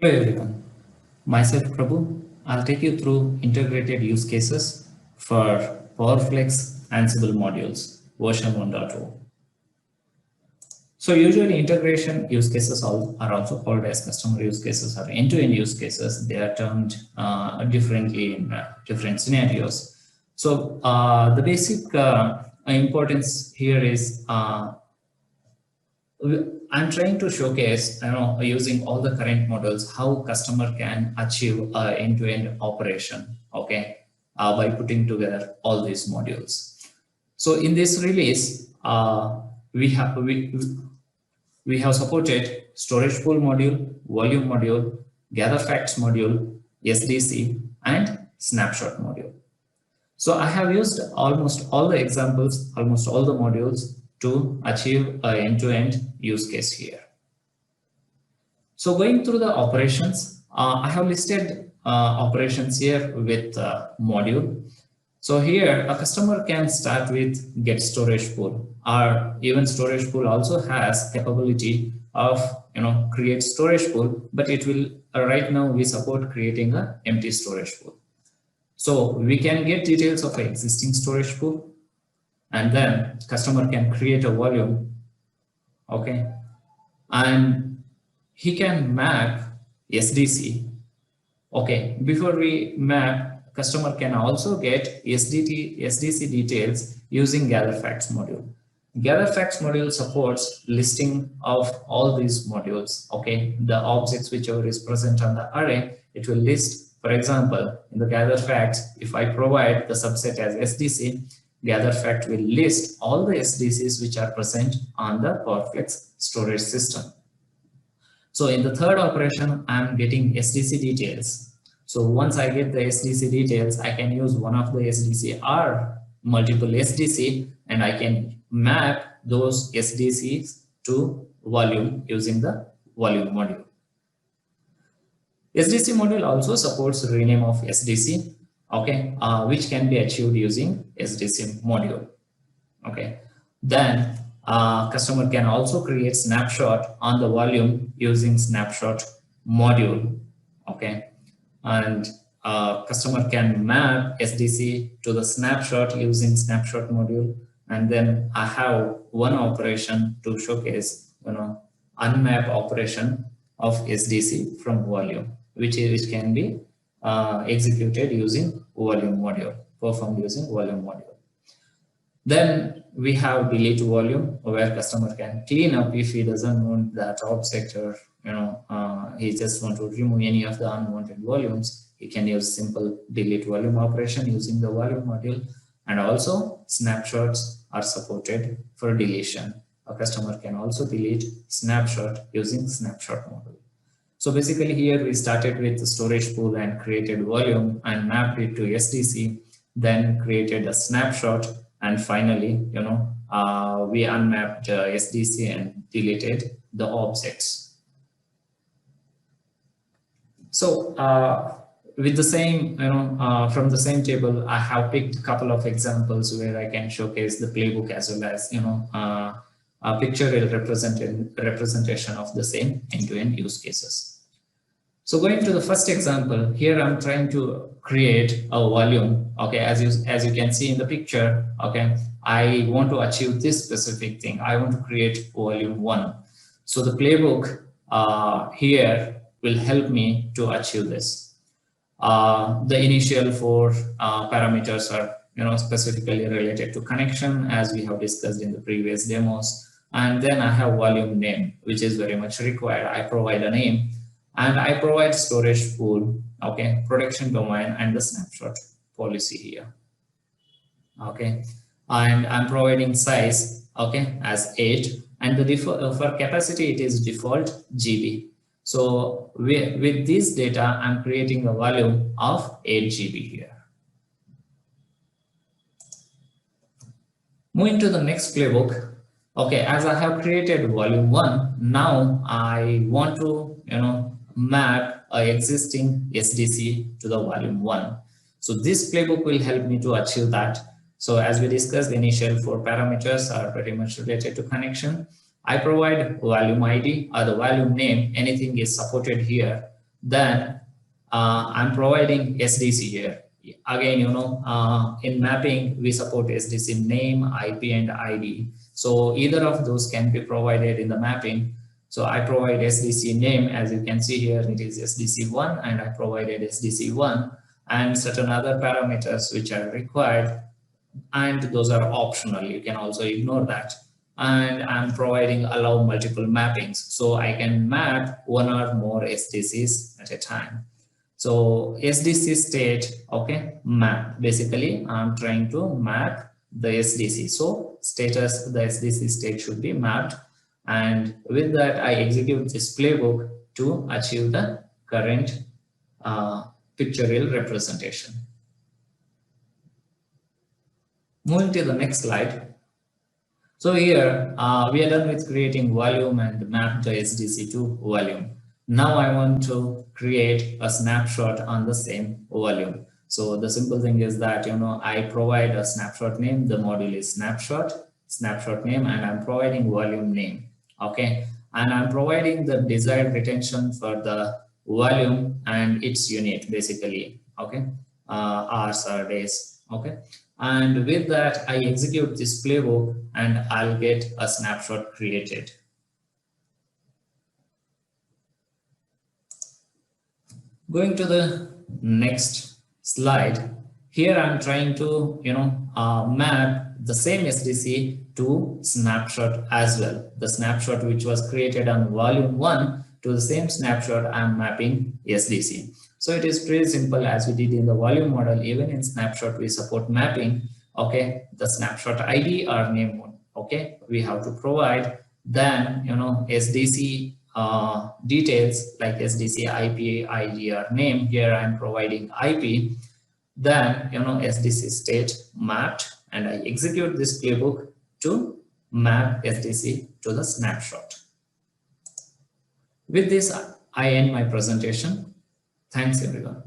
Hello everyone, myself Prabhu. I'll take you through integrated use cases for PowerFlex Ansible modules version 1.0. So usually integration use cases are also called as customer use cases or end-to-end use cases. They are termed differently in different scenarios. So the basic importance here is I'm trying to showcase, using all the current models, how customer can achieve end-to-end operation, okay, by putting together all these modules. So in this release, we have we have supported storage pool module, volume module, gather facts module, SDC, and snapshot module. So I have used almost all the examples, almost all the modules to achieve an end-to-end use case here. So going through the operations, I have listed operations here with module. So here a customer can start with get storage pool, or even storage pool also has capability of create storage pool, but it will right now we support creating a empty storage pool. So we can get details of an existing storage pool, and then customer can create a volume, okay, and he can map SDC. Okay, before we map, customer can also get SDC details using gather facts module. Gather facts module supports listing of all these modules. Okay, the objects whichever is present on the array, it will list. For example, in the gather facts, if I provide the subset as SDC, gather fact will list all the SDCs which are present on the PowerFlex storage system. So in the third operation, I'm getting SDC details. So once I get the SDC details, I can use one of the SDC or multiple SDC, and I can map those SDCs to volume using the volume module. SDC module also supports rename of SDC, okay, which can be achieved using SDC module. Okay, then customer can also create snapshot on the volume using snapshot module. Okay, and customer can map SDC to the snapshot using snapshot module. And then I have one operation to showcase, unmap operation of SDC from volume, which can be executed using volume module, performed using volume module. Then we have delete volume, where customer can clean up if he doesn't want that object, or he just want to remove any of the unwanted volumes. He can use simple delete volume operation using the volume module. And also snapshots are supported for deletion. A customer can also delete snapshot using snapshot module. So basically here we started with the storage pool and created volume and mapped it to SDC, then created a snapshot, and finally, we unmapped SDC and deleted the objects. So with the same, from the same table, I have picked a couple of examples where I can showcase the playbook as well as, a pictorial representation of the same end-to-end use cases. So going to the first example, here I'm trying to create a volume. Okay, as you can see in the picture, okay, I want to achieve this specific thing. I want to create volume 1. So the playbook here will help me to achieve this. The initial 4 parameters are specifically related to connection, as we have discussed in the previous demos. And then I have volume name, which is very much required. I provide a name, and I provide storage pool, okay, protection domain, and the snapshot policy here. Okay, and I'm providing size, okay, as 8, and the for capacity it is default GB. So with this data, I'm creating a volume of 8 GB here. Moving to the next playbook. Okay, as I have created volume 1, now I want to map a existing SDC to the volume 1. So this playbook will help me to achieve that. So as we discussed, the initial 4 parameters are pretty much related to connection. I provide volume ID or the volume name, anything is supported here. Then I'm providing SDC here. Again, in mapping, we support SDC name, IP, and ID. So either of those can be provided in the mapping. So I provide SDC name, as you can see here, it is SDC1, and I provided SDC1 and certain other parameters which are required, and those are optional. You can also ignore that. And I'm providing allow multiple mappings. So I can map one or more SDCs at a time. So SDC state, okay, map. Basically, I'm trying to map the SDC. So status, the SDC state should be mapped. And with that, I execute this playbook to achieve the current pictorial representation. Moving to the next slide. So here we are done with creating volume and map the SDC to volume. Now I want to create a snapshot on the same volume. So the simple thing is that, I provide a snapshot name. The module is snapshot name, and I'm providing volume name. Okay. And I'm providing the desired retention for the volume and its unit, basically. Okay. Hours or days. Okay. And with that, I execute this playbook and I'll get a snapshot created. Going to the next slide. Here I'm trying to, map the same SDC to snapshot as well. The snapshot which was created on volume 1 to the same snapshot, I'm mapping SDC. So it is pretty simple, as we did in the volume model. Even in snapshot, we support mapping. Okay, the snapshot ID or name, okay, we have to provide. Then, SDC details like SDC IP, ID, or name. Here I'm providing IP. Then, SDC state mapped, and I execute this playbook to map SDC to the snapshot. With this, I end my presentation. Thanks, everyone.